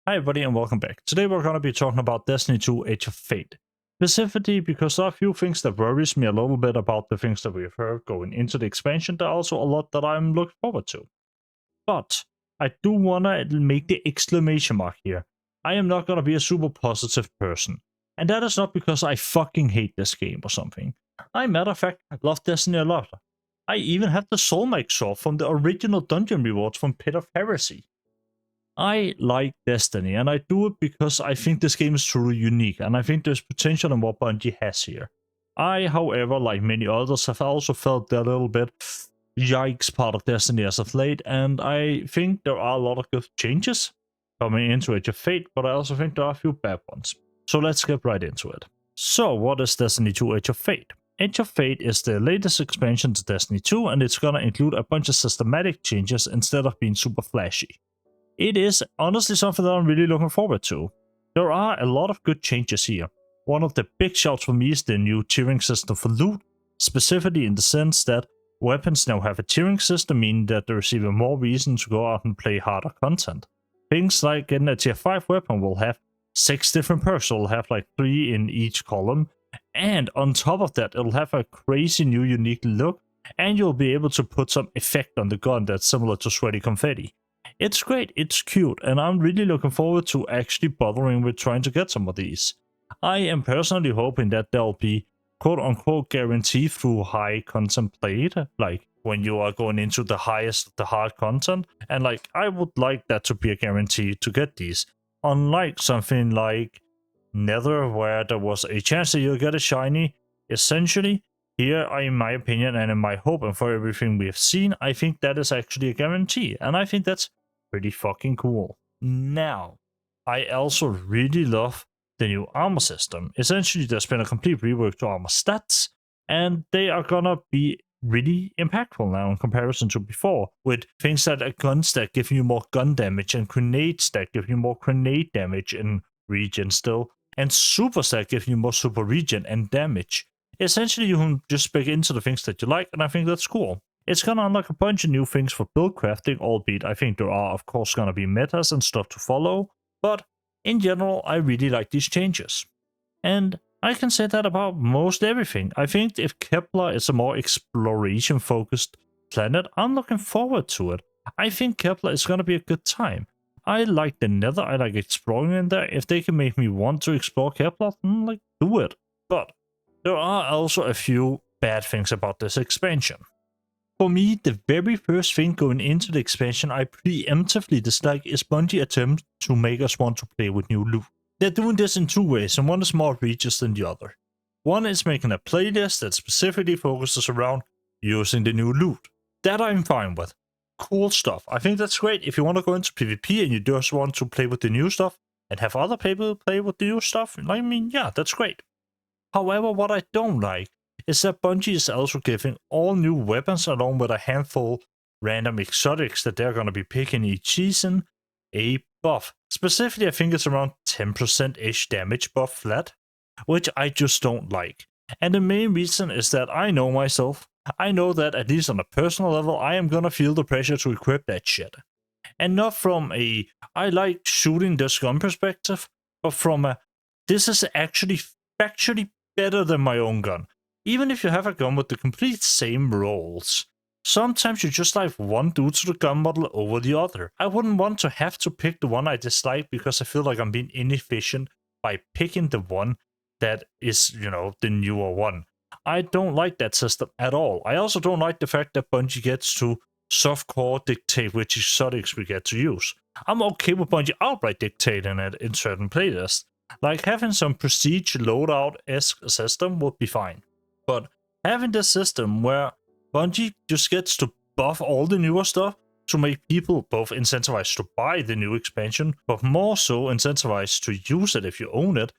Hi everybody and welcome back. Today we're going to be talking about Destiny 2 Age of Fate. Specifically because there are a few things that worries me a little bit about the things that we've heard going into the expansion. There are also a lot that I'm looking forward to. But I do want to make the exclamation mark here. I am not going to be a super positive person. And that is not because I fucking hate this game or something. Matter of fact, I love Destiny a lot. I even have the Soulmate sword from the original dungeon rewards from Pit of Heresy. I like Destiny, and I do it because I think this game is truly unique, and I think there's potential in what Bungie has here. I, however, like many others, have also felt that little bit yikes part of Destiny as of late, and I think there are a lot of good changes coming into Age of Fate, but I also think there are a few bad ones. So let's get right into it. So what is Destiny 2 Age of Fate? Age of Fate is the latest expansion to Destiny 2, and it's gonna include a bunch of systematic changes instead of being super flashy. It is honestly something that I'm really looking forward to. There are a lot of good changes here. One of the big shouts for me is the new tiering system for loot, specifically in the sense that weapons now have a tiering system, meaning that there is even more reason to go out and play harder content. Things like getting a tier 5 weapon will have 6 different perks, so it'll have like 3 in each column, and on top of that it'll have a crazy new unique look, and you'll be able to put some effect on the gun that's similar to sweaty confetti. It's great, it's cute, and I'm really looking forward to actually bothering with trying to get some of these. I am personally hoping that there'll be quote-unquote guarantee through high content played, like when you are going into the highest of the hard content, and like I would like that to be a guarantee to get these. Unlike something like Nether, where there was a chance that you'll get a shiny, essentially, here, in my opinion, and in my hope, and for everything we have seen, I think that is actually a guarantee, and I think that's pretty fucking cool. Now, I also really love the new armor system. Essentially, there's been a complete rework to armor stats, and they are gonna be really impactful now in comparison to before, with things like a gun stack giving you more gun damage, and grenade stack giving you more grenade damage in regen still, and super stack giving you more super regen and damage. Essentially, you can just pick into the things that you like, and I think that's cool. It's gonna unlock a bunch of new things for build crafting, albeit I think there are of course gonna be metas and stuff to follow, but in general I really like these changes. And I can say that about most everything. I think if Kepler is a more exploration focused planet, I'm looking forward to it. I think Kepler is gonna be a good time. I like the Nether, I like exploring in there. If they can make me want to explore Kepler, then like do it. But there are also a few bad things about this expansion. For me, the very first thing going into the expansion I preemptively dislike is Bungie's attempt to make us want to play with new loot. They're doing this in two ways, and one is more egregious than the other. One is making a playlist that specifically focuses around using the new loot. That I'm fine with. Cool stuff. I think that's great if you want to go into PvP and you just want to play with the new stuff and have other people play with the new stuff. I mean, yeah, that's great. However, what I don't like is that Bungie is also giving all new weapons along with a handful random exotics that they're going to be picking each season a buff. Specifically, I think it's around 10%-ish damage buff flat, which I just don't like. And the main reason is that I know myself. I know that at least on a personal level, I am going to feel the pressure to equip that shit. And not from a I like shooting this gun perspective, but from a this is actually factually better than my own gun. Even if you have a gun with the complete same rolls, sometimes you just like one due to the gun model over the other. I wouldn't want to have to pick the one I dislike because I feel like I'm being inefficient by picking the one that is, the newer one. I don't like that system at all. I also don't like the fact that Bungie gets to softcore dictate which exotics we get to use. I'm okay with Bungie outright dictating it in certain playlists. Like having some prestige loadout-esque system would be fine. But having this system where Bungie just gets to buff all the newer stuff to make people both incentivized to buy the new expansion, but more so incentivized to use it if you own it,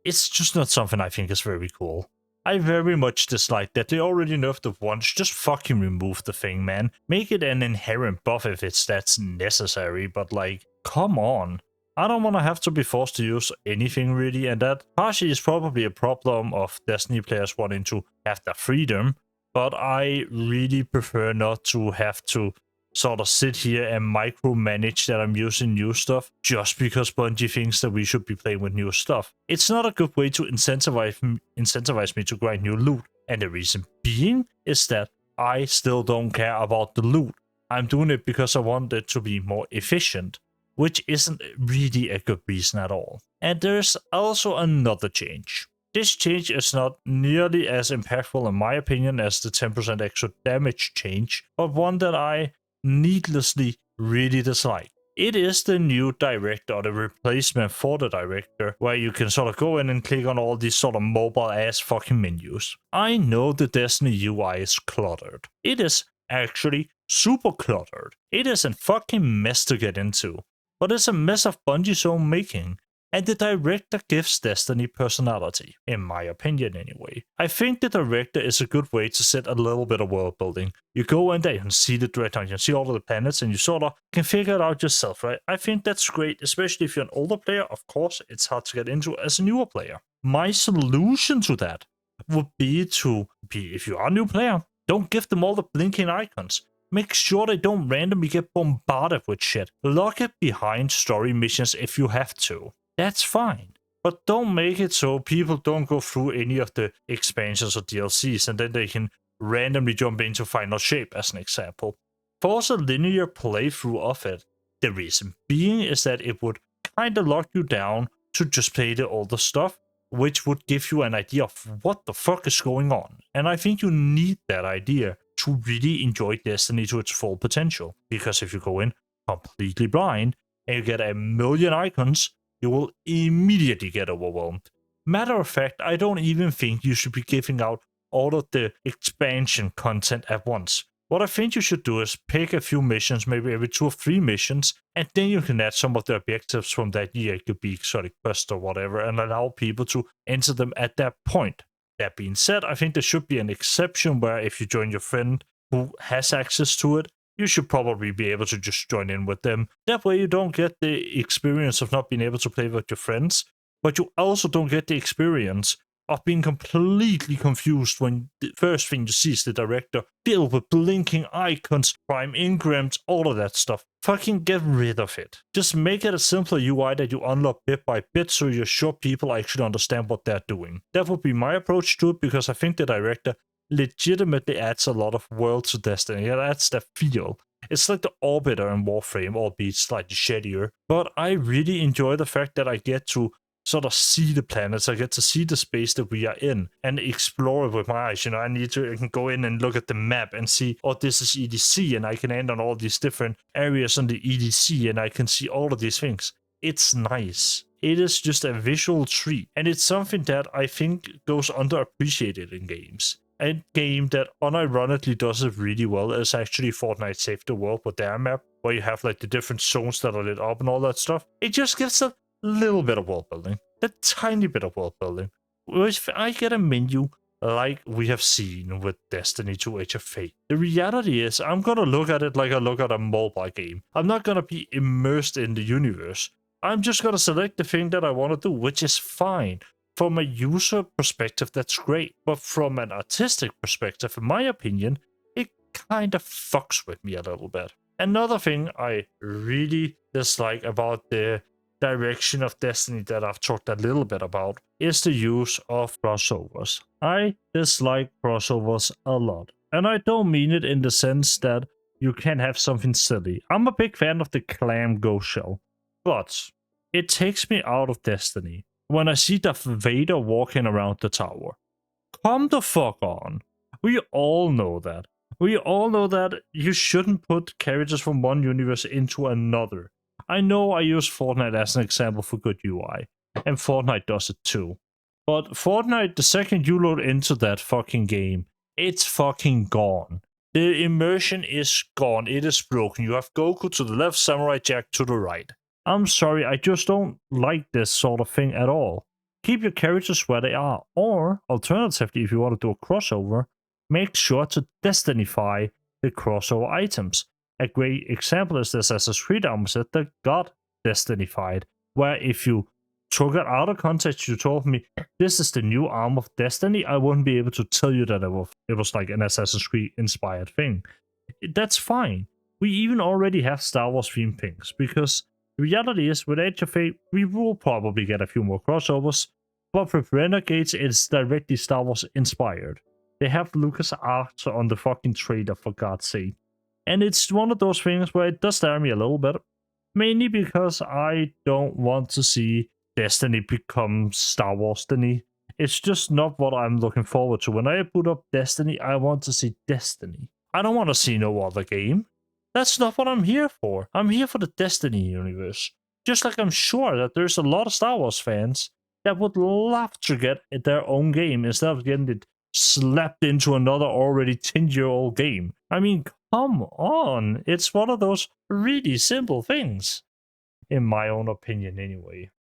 it's just not something I think is very cool. I very much dislike that they already nerfed it once. Just fucking remove the thing, man. Make it an inherent buff if that's necessary, but like, come on. I don't want to have to be forced to use anything really, and that partially is probably a problem of Destiny players wanting to have their freedom, but I really prefer not to have to sort of sit here and micromanage that I'm using new stuff just because Bungie thinks that we should be playing with new stuff. It's not a good way to incentivize me to grind new loot. And the reason being is that I still don't care about the loot. I'm doing it because I want it to be more efficient, which isn't really a good reason at all. And there's also another change. This change is not nearly as impactful in my opinion as the 10% extra damage change, but one that I needlessly really dislike. It is the new director, or the replacement for the director, where you can sort of go in and click on all these sort of mobile ass fucking menus. I know the Destiny UI is cluttered. It is actually super cluttered. It is a fucking mess to get into, but it's a mess of Bungie's own making. And the director gives Destiny personality, in my opinion anyway. I think the director is a good way to set a little bit of world building. You go in there, you can see the director, you can see all of the planets, and you sort of can figure it out yourself, right? I think that's great, especially if you're an older player. Of course, it's hard to get into as a newer player. My solution to that would be if you are a new player, don't give them all the blinking icons. Make sure they don't randomly get bombarded with shit. Lock it behind story missions if you have to. That's fine. But don't make it so people don't go through any of the expansions or DLCs and then they can randomly jump into Final Shape as an example. Force a linear playthrough of it. The reason being is that it would kind of lock you down to just play the older stuff, which would give you an idea of what the fuck is going on. And I think you need that idea to really enjoy Destiny to its full potential. Because if you go in completely blind and you get a million icons, you will immediately get overwhelmed. Matter of fact, I don't even think you should be giving out all of the expansion content at once. What I think you should do is pick a few missions, maybe every 2 or 3 missions, and then you can add some of the objectives from that year. It could be exotic quest or whatever, and allow people to enter them at that point. That being said, I think there should be an exception where if you join your friend who has access to it, you should probably be able to just join in with them. That way you don't get the experience of not being able to play with your friends, but you also don't get the experience of being completely confused when the first thing you see is the director filled with blinking icons, prime ingrams, all of that stuff. Fucking get rid of it. Just make it a simpler UI that you unlock bit by bit so you're sure people actually understand what they're doing. That would be my approach to it because I think the director legitimately adds a lot of world to Destiny. It adds that feel. It's like the Orbiter in Warframe, albeit slightly shadier. But I really enjoy the fact that I get to sort of see the planets. I get to see the space that we are in and explore it with my eyes. You know, I can go in and look at the map and see, oh, this is EDC, and I can end on all these different areas on the EDC, and I can see all of these things. It's nice. It is just a visual treat, and it's something that I think goes underappreciated in games. A game that unironically does it really well is actually Fortnite Save the World with their map, where you have like the different zones that are lit up and all that stuff. It just gives a little bit of world building, a tiny bit of world building. If I get a menu like we have seen with Destiny 2 Age of Fate, the reality is I'm gonna look at it like I look at a mobile game. I'm not gonna be immersed in the universe. I'm just gonna select the thing that I want to do, which is fine. From a user perspective, that's great. But from an artistic perspective, in my opinion, it kind of fucks with me a little bit. Another thing I really dislike about the direction of Destiny that I've talked a little bit about is the use of crossovers. I dislike crossovers a lot. And I don't mean it in the sense that you can have something silly. I'm a big fan of the clam ghost shell. But it takes me out of Destiny when I see Darth Vader walking around the tower. Come the fuck on. We all know that. We all know that you shouldn't put characters from one universe into another. I know I use Fortnite as an example for good UI, and Fortnite does it too. But Fortnite, the second you load into that fucking game, it's fucking gone. The immersion is gone. It is broken. You have Goku to the left, Samurai Jack to the right. I'm sorry, I just don't like this sort of thing at all. Keep your characters where they are, or alternatively, if you want to do a crossover, make sure to Destiny-fy the crossover items. A great example is the Assassin's Creed armor set that got Destiny-fied, where if you took it out of context, you told me this is the new arm of Destiny, I wouldn't be able to tell you that it was like an Assassin's Creed inspired thing. That's fine. We even already have Star Wars themed things, because the reality is, with Age of Fate, we will probably get a few more crossovers, but with Renegades, it's directly Star Wars inspired. They have Lucas art on the fucking trailer, for God's sake. And it's one of those things where it does scare me a little bit, mainly because I don't want to see Destiny become Star Wars Destiny. It's just not what I'm looking forward to. When I put up Destiny, I want to see Destiny. I don't want to see no other game. That's not what I'm here for. I'm here for the Destiny universe. Just like I'm sure that there's a lot of Star Wars fans that would love to get their own game instead of getting it slapped into another already 10-year-old game. I mean, come on. It's one of those really simple things. In my own opinion, anyway.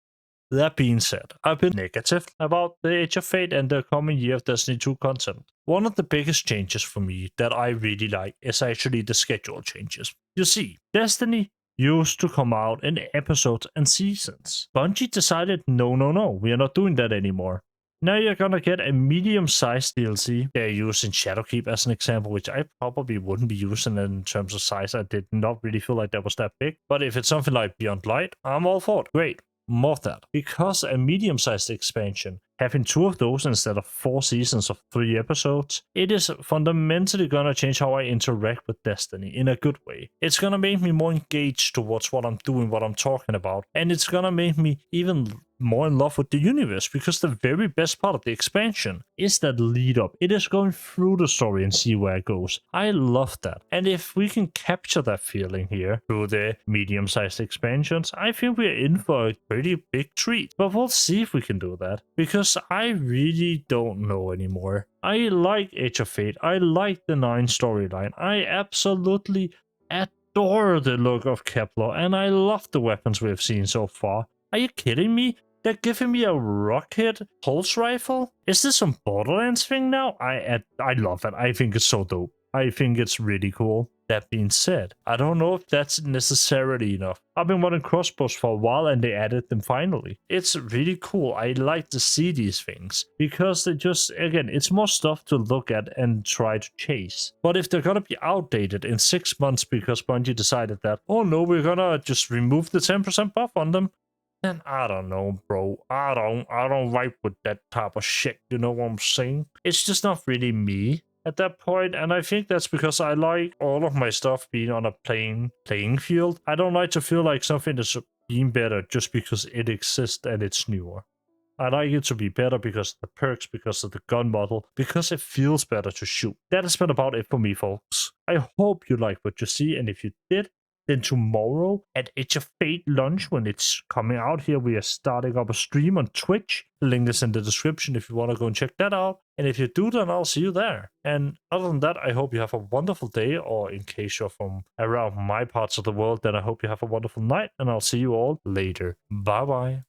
That being said, I've been negative about the Age of Fate and the coming year of Destiny 2 content. One of the biggest changes for me that I really like is actually the schedule changes. You see, Destiny used to come out in episodes and seasons. Bungie decided, no, we are not doing that anymore. Now you're gonna get a medium-sized DLC. They're using Shadowkeep as an example, which I probably wouldn't be using in terms of size. I did not really feel like that was that big. But if it's something like Beyond Light, I'm all for it. Great. More of that. Because a medium-sized expansion, having 2 of those instead of 4 seasons of 3 episodes, it is fundamentally gonna change how I interact with Destiny in a good way. It's gonna make me more engaged towards what I'm doing, what I'm talking about, and it's gonna make me even more in love with the universe, because the very best part of the expansion is that lead up. It is going through the story and see where it goes. I love that. And if we can capture that feeling here through the medium-sized expansions, I think we're in for a pretty big treat. But we'll see if we can do that, because I really don't know anymore. I like Age of Fate. I like the 9 storyline. I absolutely adore the look of Kepler, and I love the weapons we've seen so far. Are you kidding me? They're giving me a rocket pulse rifle? Is this some Borderlands thing now? I love it. I think it's so dope. I think it's really cool. That being said, I don't know if that's necessarily enough. I've been wanting crossbows for a while and they added them finally. It's really cool. I like to see these things because they just, again, it's more stuff to look at and try to chase. But if they're gonna be outdated in 6 months because Bungie decided that, oh no, we're gonna just remove the 10% buff on them, then I don't know, bro. I don't vibe with that type of shit. You know what I'm saying? It's just not really me at that point, and I think that's because I like all of my stuff being on a playing field. I don't like to feel like something is being better just because it exists and it's newer. I like it to be better because of the perks, because of the gun model, because it feels better to shoot. That has been about it for me, folks. I hope you like what you see, and if you did, then tomorrow at Age of Fate launch, when it's coming out here, we are starting up a stream on Twitch. The link is in the description if you want to go and check that out. And if you do, then I'll see you there. And other than that, I hope you have a wonderful day, or in case you're from around my parts of the world, then I hope you have a wonderful night, and I'll see you all later. Bye-bye.